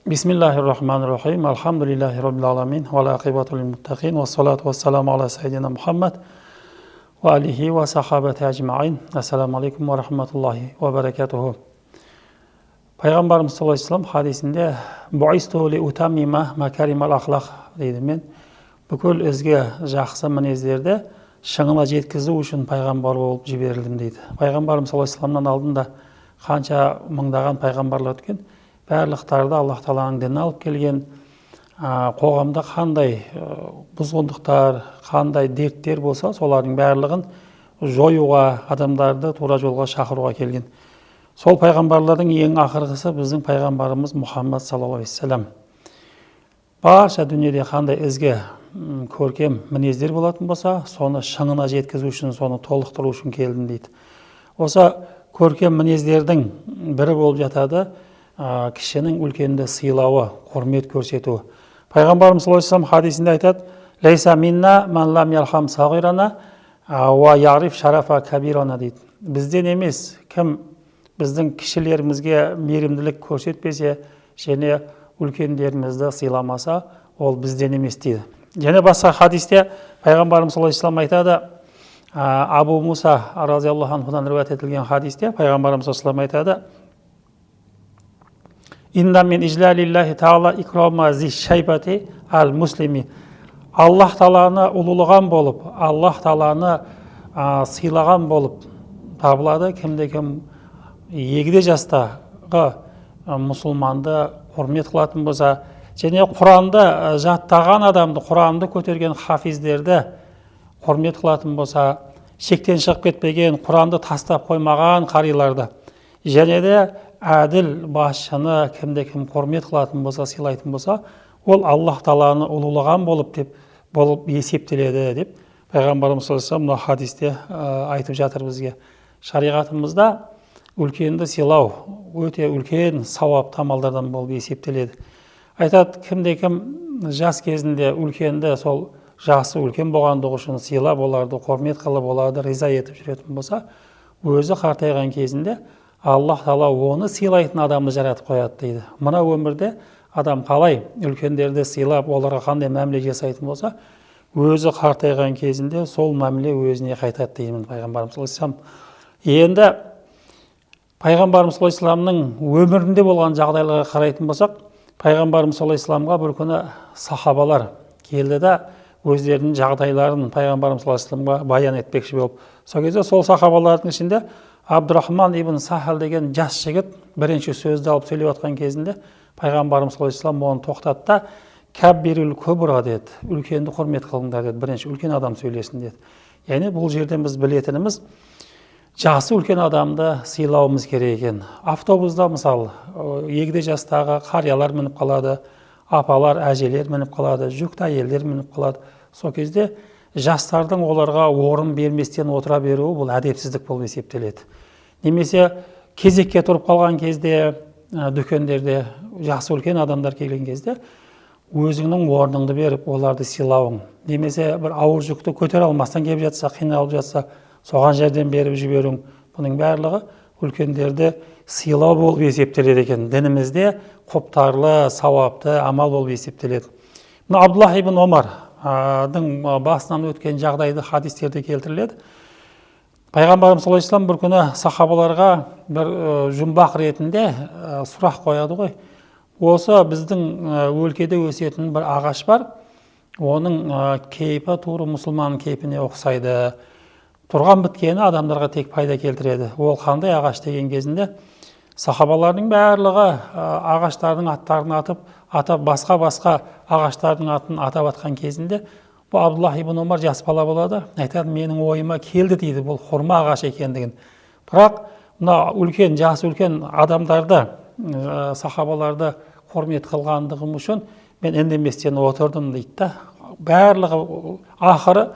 Bismillahirrahmanirrahim. Alhamdulillahi rabbil alamin. Vel akibatu lil muttaqin. Ve salatu vesselamu ala seyyidina Muhammed ve alihi ve sahabeti ecmaîn. Esselamu aleyküm ve rahmetullahi ve berekatuhu. Peygamberimiz sallallahu aleyhi ve sellem hadisinde "Bu'istu li utammima makarimal ahlak" deydi. Men бүкіл өзге жақсы мінездерді шыңына жеткізу үшін пайғамбар болып жіберілдім дейді. Пайғамбарымыз саллаллаху алейхи вассаламнан алдында қанша мыңдаған пайғамбарлар өткен, барлықтары Аллах Тағаланың дінін алып келген, қоғамда қандай бұзғындықтар, қандай дерттер болса, солардың барлығын жоюға, адамдарды тура жолға шақыруға келген. Сол пайғамбарлардың ең ақырғысы біздің пайғамбарымыз Мұхаммад саллаллаху алейхи вассалам. Барша дүниеде қандай ізгі көркем мінездер болатын болса, соны шыңына жеткізу үшін, соны толықтыру үшін келдім дейді. Осы көркем мінездердің бірі болып жатады кішінің үлкенді сыйлауы, құрмет көрсетуі. Пайғамбарымыз саллаллаху алейхи вассалам хадисінде айтады: "Лейса минна ман лам ярхам сағирана ва яриф шарафа кабирана" дейді. Бізден емес, кім біздің кішілерімізге мейірімділік көрсетпесе және үлкендерімізді сыйламаса, ол бізден емес дейді. Және басқа хадисте пайғамбарымыз саллаллаху алейхи вассалам айтады, Абу Муса разиаллаху анхудан риуаят етілген хадисте пайғамбарымыз саллаллаху алейхи вассалам айтады: "Инна мин ижлалиллахи таала икрама зи шайбати ал муслими". Аллах Тааланы ұлылаған болып, Аллах Тааланы сыйлаған болып табылады кімде-кім егде жастағы мұсылманды құрмет қылатын болса, және Құранды жаттаған адамды, Құранды көтерген хафиздерді құрмет қылатын болса, шектен шығып кетпеген, Құранды тастап қоймаған қариларды, және де әділ басшыны кімде-кім құрмет қылатын болса, сыйлайтын болса, ол Аллах Тааланы ұлылаған болып есептеледі деп пайғамбарымыз саллаллаху алейхи вассалам хадисте айтып жатыр бізге. Шариғатымызда үлкенді сыйлау өте үлкен сауапты амалдардан болып есептеледі. Айтады, кімде-кім жас кезінде үлкенді, сол жасы үлкен болғандығы үшін сыйлап, оларды құрмет қылып, оларды риза етіп жүретін болса, өзі қартайған кезінде Аллах Тағала оны сыйлайтын адамды жаратып қояды дейді. Мына өмірде адам қалай үлкендерді сыйлап, оларға қандай мәміле жасайтын болса, өзі қартайған кезінде сол мәміле өзіне қайтады деймін пайғамбарымыз саллаллаху алейхи вассалам. Енді пайғамбарымыз саллаллаху алейхи вассаламның өмірінде болған жағдайларға қарайтын болсақ, пайғамбарымыз саллаллаху алейхи вассаламға бір күні сахабалар келді да өздерінің жағдайларын пайғамбарымыз саллаллаху алейхи вассаламға баян етпекші болып. Сол кезде сол сахабалардың ішінде Абдурахман ибн Сахал деген жас жігіт бірінші сөзді алып сөйлеп жатқан кезінде пайғамбарымыз саллаллаху алейхи вассалам оны тоқтатты да кәббирул күбра деді, үлкенді құрмет қылыңдар деді, бірінші үлкен адам сөйлесін деді. Яғни бұл жерден біз білетініміз, жасы үлкен адамды сыйлауымыз керек екен. Автобуста мысалы егде жастағы қариялар мініп қалады, апалар, әжелер мініп қалады, жүкті әйелдер мініп қалады. Сол кезде жастардың оларға орын берместен отыра беруі бұл әдепсіздік болып есептеледі. Немесе кезекке тұрып қалған кезде дүкендерде жасы үлкен адамдар келген кезде өзіңнің орныңды беріп оларды сыйлауың. Немесе бір ауыр жүкті көтере алмастан келіп жатса, қиналып жатса, соған жерден беріп жіберуің. Бұның барлығы үлкендерді сыйлау болып есептеледі екен. Дінімізде құптарлы, сауапты амал болып есептеледі. Мына Абдуллах ибн Омардың басынан өткен жағдайды хадистерде келтіріледі. Пайғамбарымыз саллаллаху алейхи вассалам бір күні сахабаларға бір жұмбақ ретінде сұрақ қояды ғой. Осы біздің өлкеде өсетін бір ағаш бар, оның кейпі тура мұсылман кейпіне ұқсайды. Тұрған біткені адамдарға тек пайда келтіреді. Ол қандай ағаш деген кезінде сахабалардың барлығы ағаштардың аттарын атап басқа ағаштардың атын атап атқан кезінде бұл Абдуллах ибн Омар жас бала болады. Айтады, менің ойыма келді дейді, бұл хурма ағаш екендігін. Бірақ мына үлкен, жасы үлкен адамдарды, сахабаларды құрмет қылғандығым үшін мен үндеместен отырдым дейді. Барлығы ақыры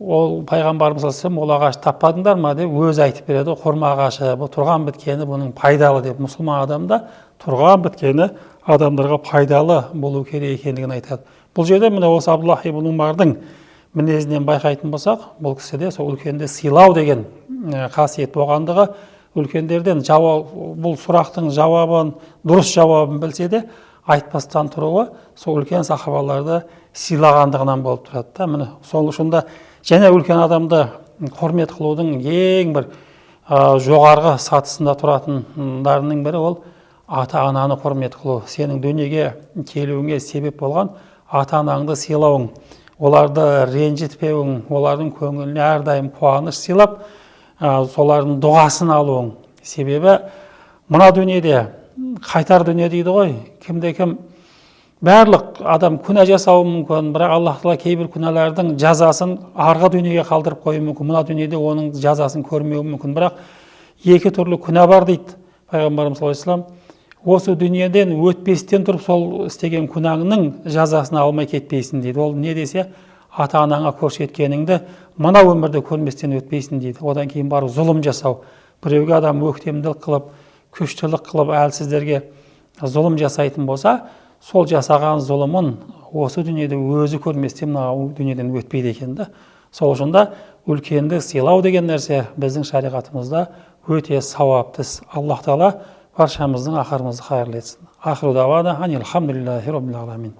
ол пайғамбарымыз саллаллаху алейхи вассалам ол ағаш таппадыңдар ма деп өзі айтып береді. Хурма ағашы, бұл тұрған біткені бұның пайдалы деп. Мұсылман адамда тұрған біткені адамдарға пайдалы болу керек екендігін айтады. Бұл жерде міне осы Абдуллах ибн Омардың мінезінен байқайтын болсақ, бұл кісіде сол үлкенді сыйлау деген қасиет болғандығы үлкендерден бұл сұрақтың жауабын, дұрыс жауабын білсе де айтпастан тұруы сол үлкен сахабаларды сыйлағандығынан болып тұрады да. Міне сол үшін де және үлкен адамды құрмет қылудың ең бір жоғарғы сатысында тұратындарының бірі ол ата-ананы құрмет қылу. Сенің дүниеге келуіңе себеп болған ата-анаңды сыйлауың, оларды ренжітпеуің, олардың көңіліне әрдайым қуаныш сыйлап, солардың дұғасын алуың. Себебі мына дүниеде қайтар дүние дейді ғой, кімде-кім барлық адам күнә жасауы мүмкін, бірақ Аллах Тағала кейбір күнәлардың жазасын арғы дүниеге қалдырып қоюы мүмкін. Мына дүниеде оның жазасын көрмеуі мүмкін, бірақ екі түрлі күнә бар дейді пайғамбарымыз саллаллаху алейхи вассалам. Осы дүниеден өтпестен тұрып сол істеген күнәңнің жазасын алмай кетпейсің дейді. Ол не десе, ата-анаңа көрсеткеніңді мына өмірде көрместен өтпейсің дейді. Одан кейін барып зұлым жасау, біреуге адам өктемдік қылып, күштілік қылып, әлсіздерге зұлым жасайтын болса, сол жасаған зұлымын осы дүниеде өзі көрместен мына дүниеден өтпейді екен да. Сол үшін де үлкенді сыйлау деген нәрсе біздің шариғатымызда өте сауапты іс. Аллах Тағала баршамыздың ақырымызды хайырлы етсін. Ахиру давана анил хамдулиллахи роббил аламин.